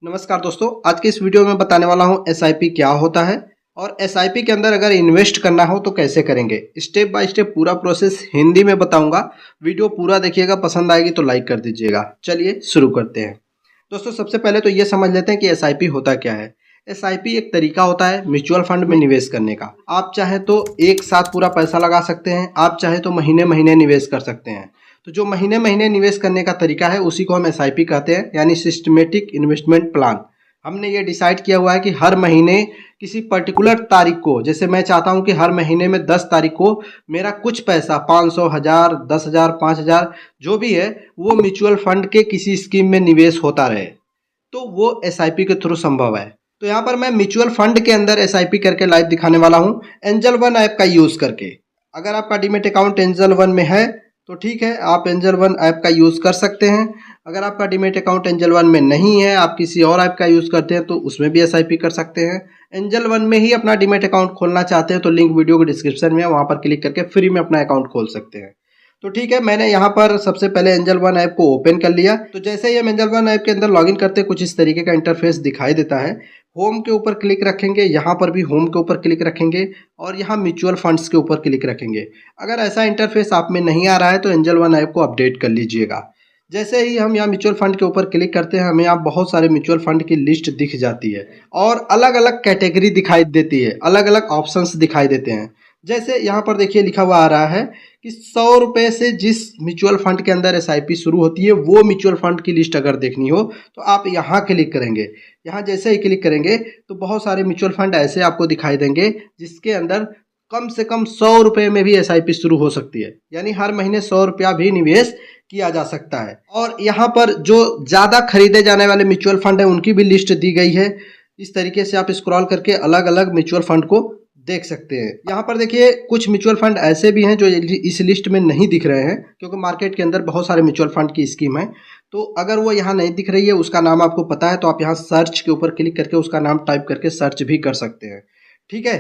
नमस्कार दोस्तों, आज के इस वीडियो में बताने वाला हूं एसआईपी क्या होता है और एसआईपी के अंदर अगर इन्वेस्ट करना हो तो कैसे करेंगे। स्टेप बाय स्टेप पूरा प्रोसेस हिंदी में बताऊंगा। वीडियो पूरा देखिएगा, पसंद आएगी तो लाइक कर दीजिएगा। चलिए शुरू करते हैं। दोस्तों सबसे पहले तो ये समझ लेते हैं कि एसआईपी होता क्या है। एसआईपी एक तरीका होता है म्यूचुअल फंड में निवेश करने का। आप चाहे तो एक साथ पूरा पैसा लगा सकते हैं, आप चाहे तो महीने महीने निवेश कर सकते हैं। तो जो महीने महीने निवेश करने का तरीका है उसी को हम एसआईपी कहते हैं, यानी सिस्टमेटिक इन्वेस्टमेंट प्लान। हमने ये डिसाइड किया हुआ है कि हर महीने किसी पर्टिकुलर तारीख को, जैसे मैं चाहता हूं कि हर महीने में 10 तारीख को मेरा कुछ पैसा 500, 1000, 10,000, 5,000 जो भी है वो म्यूचुअल फंड के किसी स्कीम में निवेश होता रहे, तो वो एसआईपी के थ्रू संभव है। तो यहाँ पर मैं म्यूचुअल फंड के अंदर एसआईपी करके लाइव दिखाने वाला हूँ एंजल वन ऐप का यूज़ करके। अगर आपका डीमैट अकाउंट एंजल वन में है तो ठीक है, आप एंजल वन ऐप का यूज़ कर सकते हैं। अगर आपका डीमैट अकाउंट एंजल वन में नहीं है, आप किसी और ऐप का यूज़ करते हैं तो उसमें भी एसआईपी कर सकते हैं। एंजल वन में ही अपना डीमैट अकाउंट खोलना चाहते हैं तो लिंक वीडियो के डिस्क्रिप्शन में है, वहाँ पर क्लिक करके फ्री में अपना अकाउंट खोल सकते हैं। तो ठीक है, मैंने यहाँ पर सबसे पहले एंजल वन ऐप को ओपन कर लिया। तो जैसे ही हम एंजल वन ऐप के अंदर लॉगिन करते हैं कुछ इस तरीके का इंटरफेस दिखाई देता है। होम के ऊपर क्लिक रखेंगे, यहाँ पर भी होम के ऊपर क्लिक रखेंगे और यहाँ म्यूचुअल फंड्स के ऊपर क्लिक रखेंगे। अगर ऐसा इंटरफेस आप में नहीं आ रहा है तो एंजल वन ऐप को अपडेट कर लीजिएगा। जैसे ही हम यहाँ म्यूचुअल फंड के ऊपर क्लिक करते हैं हमें यहाँ बहुत सारे म्यूचुअल फंड की लिस्ट दिख जाती है और अलग अलग कैटेगरी दिखाई देती है, अलग अलग ऑप्शंस दिखाई देते हैं। जैसे यहाँ पर देखिए लिखा हुआ आ रहा है कि 100 रुपये से जिस म्यूचुअल फंड के अंदर एसआईपी शुरू होती है वो म्यूचुअल फंड की लिस्ट अगर देखनी हो तो आप यहाँ क्लिक करेंगे। यहाँ जैसे ही क्लिक करेंगे तो बहुत सारे म्यूचुअल फंड ऐसे आपको दिखाई देंगे जिसके अंदर कम से कम 100 रुपये में भी एसआईपी शुरू हो सकती है, यानी हर महीने 100 रुपया भी निवेश किया जा सकता है। और यहाँ पर जो ज़्यादा खरीदे जाने वाले म्यूचुअल फंड है उनकी भी लिस्ट दी गई है। इस तरीके से आप स्क्रॉल करके अलग अलग म्यूचुअल फंड को देख सकते हैं। यहाँ पर देखिए कुछ म्यूचुअल फंड ऐसे भी हैं जो इस लिस्ट में नहीं दिख रहे हैं, क्योंकि मार्केट के अंदर बहुत सारे म्यूचुअल फंड की स्कीम है। तो अगर वो यहाँ नहीं दिख रही है, उसका नाम आपको पता है, तो आप यहाँ सर्च के ऊपर क्लिक करके उसका नाम टाइप करके सर्च भी कर सकते हैं। ठीक है,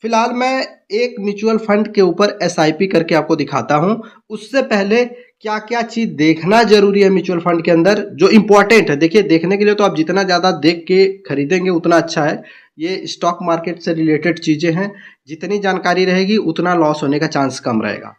फिलहाल मैं एक म्यूचुअल फंड के ऊपर एसआईपी करके आपको दिखाता हूँ। उससे पहले क्या क्या चीज़ देखना जरूरी है म्यूचुअल फंड के अंदर जो इम्पोर्टेंट है। देखिए, देखने के लिए तो आप जितना ज़्यादा देख के खरीदेंगे उतना अच्छा है। ये स्टॉक मार्केट से रिलेटेड चीज़ें हैं, जितनी जानकारी रहेगी उतना लॉस होने का चांस कम रहेगा।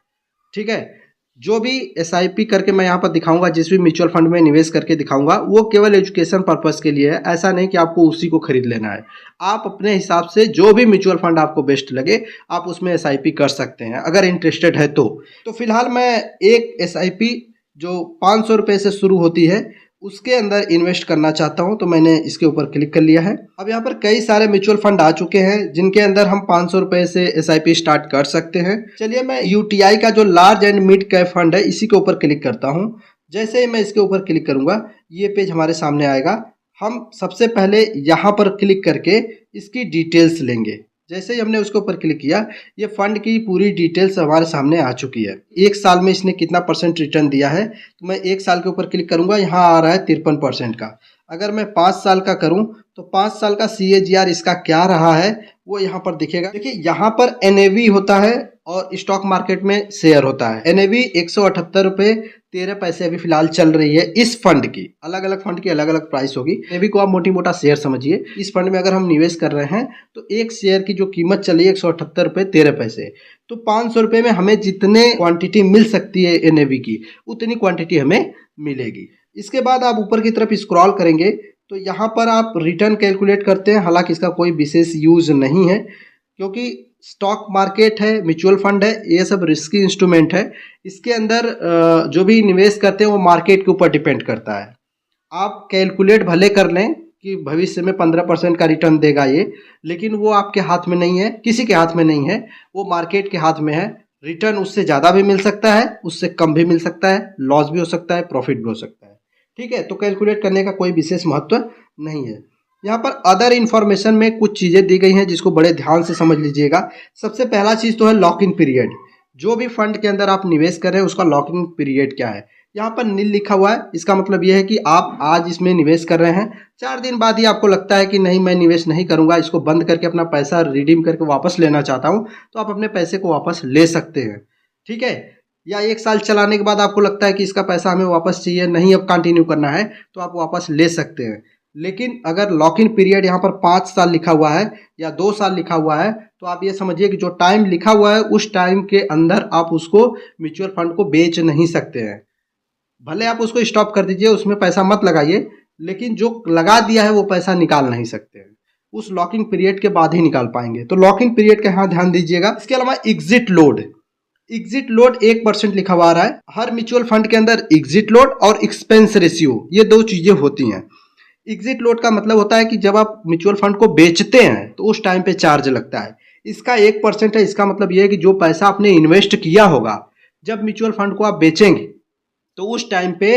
ठीक है, जो भी एसआईपी करके मैं यहाँ पर दिखाऊंगा, जिस भी म्यूचुअल फंड में निवेश करके दिखाऊंगा, वो केवल एजुकेशन पर्पस के लिए है। ऐसा नहीं कि आपको उसी को खरीद लेना है। आप अपने हिसाब से जो भी म्यूचुअल फंड आपको बेस्ट लगे आप उसमें एसआईपी कर सकते हैं अगर इंटरेस्टेड है तो फिलहाल मैं एक एसआईपी जो 500 रुपये से शुरू होती है उसके अंदर इन्वेस्ट करना चाहता हूं, तो मैंने इसके ऊपर क्लिक कर लिया है। अब यहाँ पर कई सारे म्यूचुअल फंड आ चुके हैं जिनके अंदर हम 500 रुपये से एसआईपी स्टार्ट कर सकते हैं। चलिए मैं यूटीआई का जो large and mid cap fund है इसी के ऊपर क्लिक करता हूँ। जैसे ही मैं इसके ऊपर क्लिक करूंगा ये पेज हमारे सामने आएगा। हम सबसे पहले यहाँ पर क्लिक करके इसकी डिटेल्स लेंगे। जैसे ही हमने उसके ऊपर क्लिक किया ये फंड की पूरी डिटेल्स हमारे सामने आ चुकी है। एक साल में इसने कितना % रिटर्न दिया है, तो मैं एक साल के ऊपर क्लिक करूंगा, यहाँ आ रहा है 53% का। अगर मैं 5 साल का करूं तो 5 साल का CAGR इसका क्या रहा है वो यहाँ पर दिखेगा। देखिए यहाँ पर NAV होता है और स्टॉक मार्केट में शेयर होता है। NAV 178 रुपये 13 पैसे अभी फिलहाल चल रही है इस फंड की। अलग अलग फंड की अलग अलग प्राइस होगी। NAV को आप मोटी मोटा शेयर समझिए। इस फंड में अगर हम निवेश कर रहे हैं तो एक शेयर की जो कीमत चली है 178 रुपये 13 पैसे, तो 500 रुपये में हमें जितने क्वांटिटी मिल सकती है NAV की उतनी क्वांटिटी हमें मिलेगी। इसके बाद आप ऊपर की तरफ स्क्रॉल करेंगे तो यहाँ पर आप रिटर्न कैलकुलेट करते हैं। हालांकि इसका कोई विशेष यूज नहीं है क्योंकि स्टॉक मार्केट है, म्यूचुअल फंड है, ये सब रिस्की इंस्ट्रूमेंट है। इसके अंदर जो भी निवेश करते हैं वो मार्केट के ऊपर डिपेंड करता है। आप कैलकुलेट भले कर लें कि भविष्य में 15% का रिटर्न देगा ये, लेकिन वो आपके हाथ में नहीं है, किसी के हाथ में नहीं है, वो मार्केट के हाथ में है। रिटर्न उससे ज़्यादा भी मिल सकता है, उससे कम भी मिल सकता है, लॉस भी हो सकता है, प्रॉफिट भी हो सकता है। ठीक है, तो कैलकुलेट करने का कोई विशेष महत्व नहीं है। यहाँ पर अदर इन्फॉर्मेशन में कुछ चीज़ें दी गई हैं जिसको बड़े ध्यान से समझ लीजिएगा। सबसे पहला चीज़ तो है लॉक इन पीरियड। जो भी फंड के अंदर आप निवेश कर रहे हैं उसका लॉक इन पीरियड क्या है। यहाँ पर नील लिखा हुआ है, इसका मतलब यह है कि आप आज इसमें निवेश कर रहे हैं, 4 दिन बाद ही आपको लगता है कि नहीं मैं निवेश नहीं करूँगा, इसको बंद करके अपना पैसा रिडीम करके वापस लेना चाहता हूँ, तो आप अपने पैसे को वापस ले सकते हैं। ठीक है, या 1 साल चलाने के बाद आपको लगता है कि इसका पैसा हमें वापस चाहिए, नहीं अब कंटिन्यू करना है, तो आप वापस ले सकते हैं। लेकिन अगर लॉक इन पीरियड यहाँ पर 5 साल लिखा हुआ है या 2 साल लिखा हुआ है, तो आप ये समझिए कि जो टाइम लिखा हुआ है उस टाइम के अंदर आप उसको म्यूचुअल फंड को बेच नहीं सकते हैं। भले आप उसको स्टॉप कर दीजिए, उसमें पैसा मत लगाइए, लेकिन जो लगा दिया है वो पैसा निकाल नहीं सकते हैं। उस लॉकिंग पीरियड के बाद ही निकाल पाएंगे। तो लॉकिंग पीरियड का यहाँ ध्यान दीजिएगा। इसके अलावा एग्जिट लोड 1% लिखा हुआ आ रहा है। हर म्यूचुअल फंड के अंदर एग्जिट लोड और एक्सपेंस रेशियो ये दो चीजें होती हैं। एग्जिट लोड का मतलब होता है कि जब आप म्यूचुअल फंड को बेचते हैं तो उस टाइम पे चार्ज लगता है। इसका 1% है। इसका मतलब ये है कि जो पैसा आपने इन्वेस्ट किया होगा, जब म्यूचुअल फंड को आप बेचेंगे तो उस टाइम पे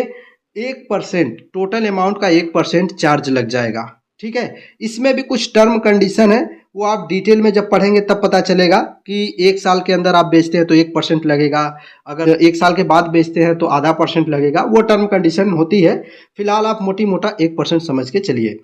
1%, टोटल अमाउंट का 1% चार्ज लग जाएगा। ठीक है, इसमें भी कुछ टर्म कंडीशन है, वो आप डिटेल में जब पढ़ेंगे तब पता चलेगा कि 1 साल के अंदर आप बेचते हैं तो 1% लगेगा, अगर 1 साल के बाद बेचते हैं तो ½ % लगेगा। वो टर्म कंडीशन होती है। फिलहाल आप मोटी मोटा 1% समझ के चलिए।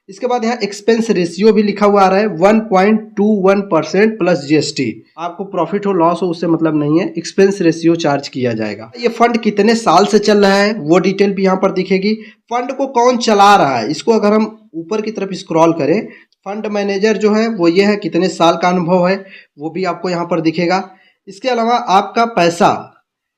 इसके बाद यहाँ एक्सपेंस रेशियो भी लिखा हुआ आ रहा है 1.21% प्लस जीएसटी। आपको प्रॉफिट हो लॉस हो उससे मतलब नहीं है, एक्सपेंस रेशियो चार्ज किया जाएगा। ये फंड कितने साल से चल रहा है वो डिटेल भी यहाँ पर दिखेगी। फंड को कौन चला रहा है, इसको अगर हम ऊपर की तरफ स्क्रॉल करें, फंड मैनेजर जो है वो ये है, कितने साल का अनुभव है वो भी आपको यहाँ पर दिखेगा। इसके अलावा आपका पैसा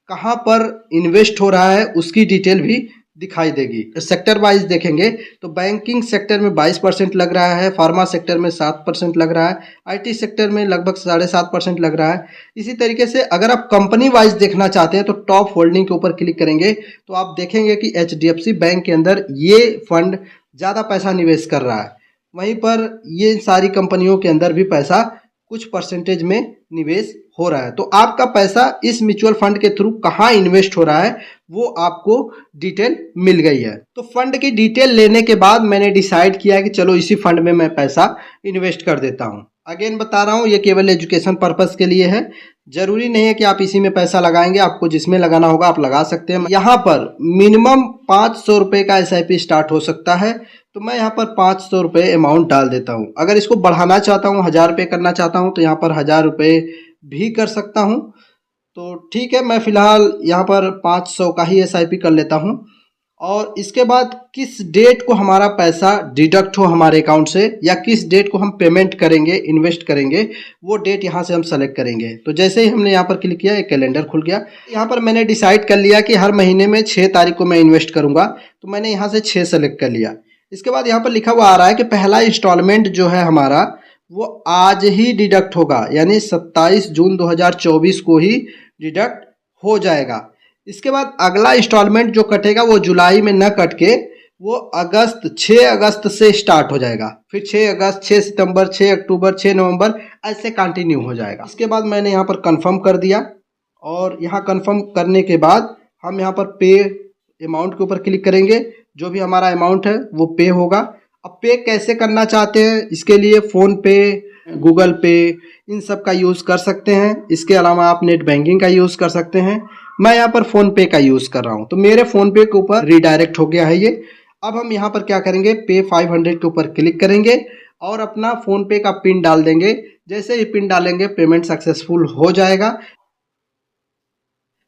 कहाँ पर इन्वेस्ट हो रहा है उसकी डिटेल भी दिखाई देगी। सेक्टर वाइज देखेंगे तो बैंकिंग सेक्टर में 22% लग रहा है, फार्मा सेक्टर में 7% लग रहा है, आईटी सेक्टर में लगभग 7.5% लग रहा है। इसी तरीके से अगर आप कंपनी वाइज देखना चाहते हैं तो टॉप होल्डिंग के ऊपर क्लिक करेंगे तो आप देखेंगे कि एचडीएफसी बैंक के अंदर ये फंड ज़्यादा पैसा निवेश कर रहा है। वहीं पर ये सारी कंपनियों के अंदर भी पैसा कुछ परसेंटेज में निवेश हो रहा है। तो आपका पैसा इस म्यूचुअल फंड के थ्रू कहाँ इन्वेस्ट हो रहा है वो आपको डिटेल मिल गई है। तो फंड की डिटेल लेने के बाद मैंने डिसाइड किया कि चलो इसी फंड में मैं पैसा इन्वेस्ट कर देता हूँ। अगेन बता रहा हूँ, ये केवल एजुकेशन पर्पस के लिए है। जरूरी नहीं है कि आप इसी में पैसा लगाएंगे, आपको जिसमें लगाना होगा आप लगा सकते हैं। यहाँ पर मिनिमम 500 रुपये का एसआईपी स्टार्ट हो सकता है, तो मैं यहाँ पर 500 रुपये अमाउंट डाल देता हूँ। अगर इसको बढ़ाना चाहता हूँ, 1000 रुपये करना चाहता हूँ, तो यहाँ पर 1000 रुपये भी कर सकता हूँ। तो ठीक है, मैं फिलहाल यहाँ पर 500 का ही एसआईपी कर लेता हूँ। और इसके बाद किस डेट को हमारा पैसा डिडक्ट हो हमारे अकाउंट से, या किस डेट को हम पेमेंट करेंगे, इन्वेस्ट करेंगे, वो डेट यहाँ से हम सेलेक्ट करेंगे। तो जैसे ही हमने यहाँ पर क्लिक किया एक कैलेंडर खुल गया। यहाँ पर मैंने डिसाइड कर लिया कि हर महीने में 6 तारीख को मैं इन्वेस्ट करूँगा, तो मैंने यहाँ से 6 सेलेक्ट कर लिया। इसके बाद यहाँ पर लिखा हुआ आ रहा है कि पहला इंस्टॉलमेंट जो है हमारा वो आज ही डिडक्ट होगा, यानी 27 जून 2024 को ही डिडक्ट हो जाएगा। इसके बाद अगला इंस्टॉलमेंट जो कटेगा वो जुलाई में न कट के वो 6 अगस्त से स्टार्ट हो जाएगा। फिर 6 अगस्त, 6 सितंबर, 6 अक्टूबर, 6 नवंबर ऐसे कंटिन्यू हो जाएगा। इसके बाद मैंने यहाँ पर कंफर्म कर दिया, और यहाँ कंफर्म करने के बाद हम यहाँ पर पे अमाउंट के ऊपर क्लिक करेंगे। जो भी हमारा अमाउंट है वो पे होगा। अब पे कैसे करना चाहते हैं, इसके लिए फ़ोन पे, गूगल पे, इन सब का यूज़ कर सकते हैं। इसके अलावा आप नेट बैंकिंग का यूज़ कर सकते हैं। मैं यहाँ पर फ़ोन पे का यूज़ कर रहा हूँ, तो मेरे फ़ोन पे के ऊपर रीडायरेक्ट हो गया है ये। अब हम यहाँ पर क्या करेंगे, पे 500 के ऊपर क्लिक करेंगे और अपना फ़ोन पे का पिन डाल देंगे। जैसे ही पिन डालेंगे पेमेंट सक्सेसफुल हो जाएगा।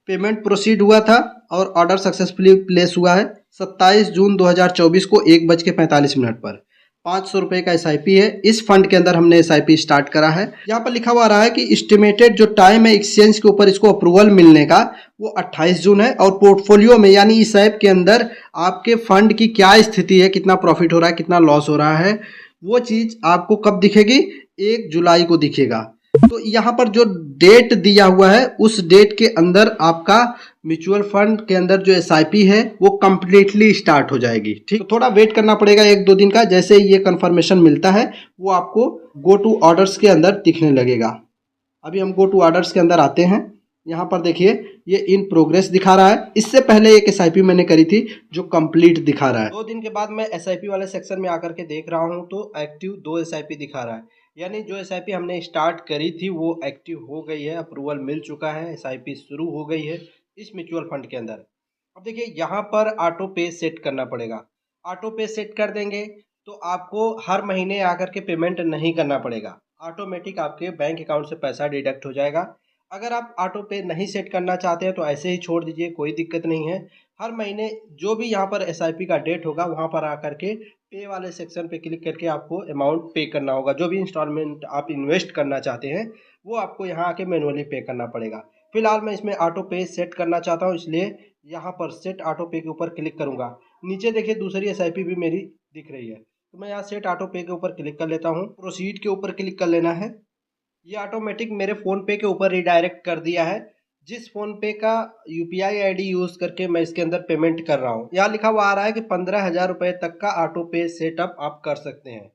पेमेंट प्रोसीड हुआ था और ऑर्डर सक्सेसफुली प्लेस हुआ है 27 जून 2024 को 1:45 पर। 500 रुपये का एसआईपी है। इस फंड के अंदर हमने एसआईपी स्टार्ट करा है। यहाँ पर लिखा हुआ रहा है कि एस्टिमेटेड जो टाइम है एक्सचेंज के ऊपर इसको अप्रूवल मिलने का वो 28 जून है। और पोर्टफोलियो में यानी इस ऐप के अंदर आपके फंड की क्या स्थिति है, कितना प्रॉफिट हो रहा है, कितना लॉस हो रहा है, वो चीज़ आपको कब दिखेगी, 1 जुलाई को दिखेगा। तो यहाँ पर जो डेट दिया हुआ है उस डेट के अंदर आपका म्यूचुअल फंड के अंदर जो एसआईपी है वो कम्प्लीटली स्टार्ट हो जाएगी। ठीक, तो थोड़ा वेट करना पड़ेगा 1-2 दिन का। जैसे ही ये कंफर्मेशन मिलता है वो आपको गो टू ऑर्डर्स के अंदर दिखने लगेगा। अभी हम गो टू ऑर्डर्स के अंदर आते हैं। यहाँ पर देखिए ये इन प्रोग्रेस दिखा रहा है। इससे पहले एक एसआईपी मैंने करी थी जो कंप्लीट दिखा रहा है। 2 दिन के बाद मैं एसआईपी वाले सेक्शन में आकर के देख रहा हूँ तो एक्टिव 2 एसआईपी दिखा रहा है, यानी जो एसआईपी हमने स्टार्ट करी थी वो एक्टिव हो गई है, अप्रूवल मिल चुका है, एसआईपी शुरू हो गई है इस म्यूचुअल फंड के अंदर। अब देखिए यहाँ पर ऑटो पे सेट करना पड़ेगा। ऑटो पे सेट कर देंगे तो आपको हर महीने आकर के पेमेंट नहीं करना पड़ेगा, ऑटोमेटिक आपके बैंक अकाउंट से पैसा डिडक्ट हो जाएगा। अगर आप ऑटो पे नहीं सेट करना चाहते हैं तो ऐसे ही छोड़ दीजिए, कोई दिक्कत नहीं है। हर महीने जो भी यहाँ पर एसआईपी का डेट होगा वहाँ पर आकर के पे वाले सेक्शन पे क्लिक करके आपको अमाउंट पे करना होगा। जो भी इंस्टॉलमेंट आप इन्वेस्ट करना चाहते हैं वो आपको यहाँ आके मैनुअली पे करना पड़ेगा। फिलहाल मैं इसमें ऑटो पे सेट करना चाहता हूँ, इसलिए यहाँ पर सेट ऑटो पे के ऊपर क्लिक करूँगा। नीचे देखिए दूसरी एसआईपी भी मेरी दिख रही है, तो मैं यहाँ सेट ऑटो पे के ऊपर क्लिक कर लेता हूँ। प्रोसीड के ऊपर क्लिक कर लेना है। ये ऑटोमेटिक मेरे फ़ोन पे के ऊपर रिडायरेक्ट कर दिया है, जिस फ़ोन पे का यूपीआई आईडी यूज़ करके मैं इसके अंदर पेमेंट कर रहा हूँ। यहाँ लिखा हुआ आ रहा है कि 15,000 रुपये तक का ऑटो पे सेटअप आप कर सकते हैं।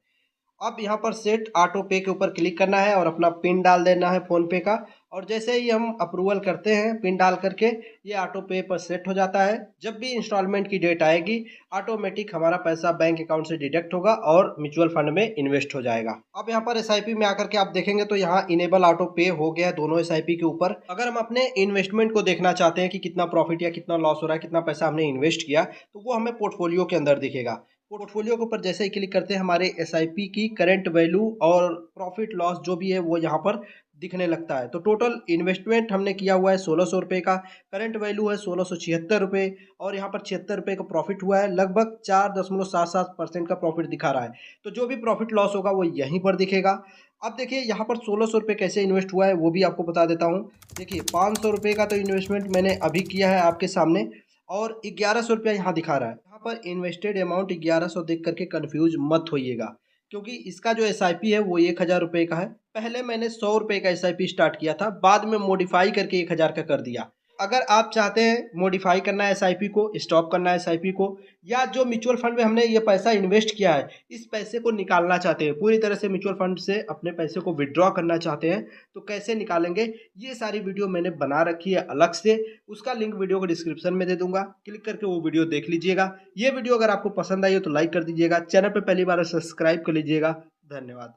अब यहाँ पर सेट ऑटो पे के ऊपर क्लिक करना है और अपना पिन डाल देना है फ़ोन पे का, और जैसे ही हम अप्रूवल करते हैं पिन डाल करके ये ऑटो पे पर सेट हो जाता है। जब भी इंस्टॉलमेंट की डेट आएगी ऑटोमेटिक हमारा पैसा बैंक अकाउंट से डिडक्ट होगा और म्यूचुअल फंड में इन्वेस्ट हो जाएगा। अब यहाँ पर एसआईपी में आकर के आप देखेंगे तो यहाँ इनेबल ऑटो पे हो गया है दोनों एसआईपी के ऊपर। अगर हम अपने इन्वेस्टमेंट को देखना चाहते हैं कि कितना प्रॉफिट या कितना लॉस हो रहा है, कितना पैसा हमने इन्वेस्ट किया, तो वो हमें पोर्टफोलियो के अंदर दिखेगा। पोर्टफोलियो के ऊपर जैसे ही क्लिक करते हैं हमारे एसआईपी की करंट वैल्यू और प्रॉफिट लॉस जो भी है वो यहाँ पर दिखने लगता है। तो टोटल इन्वेस्टमेंट हमने किया हुआ है 1600 रुपये का, करंट वैल्यू है 1676 रुपये, और यहाँ पर 76 रुपये का प्रॉफिट हुआ है। लगभग 4.77% का प्रॉफिट दिखा रहा है। तो जो भी प्रॉफिट लॉस होगा वो यहीं पर दिखेगा। अब देखिए यहाँ पर 1600 रुपये कैसे इन्वेस्ट हुआ है वो भी आपको बता देता हूँ। देखिए 500 रुपये का तो इन्वेस्टमेंट मैंने अभी किया है आपके सामने, और 1100 रुपया यहाँ दिखा रहा है। यहाँ पर इन्वेस्टेड अमाउंट 1100 देख करके कंफ्यूज मत होइएगा, क्योंकि इसका जो एसआईपी है वो 1000 रुपये का है। पहले मैंने 100 रुपये का एसआईपी स्टार्ट किया था, बाद में मॉडिफाई करके 1000 का कर दिया। अगर आप चाहते हैं मॉडिफाई करना है एसआईपी को, स्टॉप करना है एसआईपी को, या जो म्यूचुअल फंड में हमने ये पैसा इन्वेस्ट किया है इस पैसे को निकालना चाहते हैं, पूरी तरह से म्यूचुअल फंड से अपने पैसे को विड्रॉ करना चाहते हैं, तो कैसे निकालेंगे ये सारी वीडियो मैंने बना रखी है अलग से। उसका लिंक वीडियो को डिस्क्रिप्शन में दे दूंगा, क्लिक करके वो वीडियो देख लीजिएगा। ये वीडियो अगर आपको पसंद आई हो तो लाइक कर दीजिएगा, चैनल पर पहली बार सब्सक्राइब कर लीजिएगा। धन्यवाद।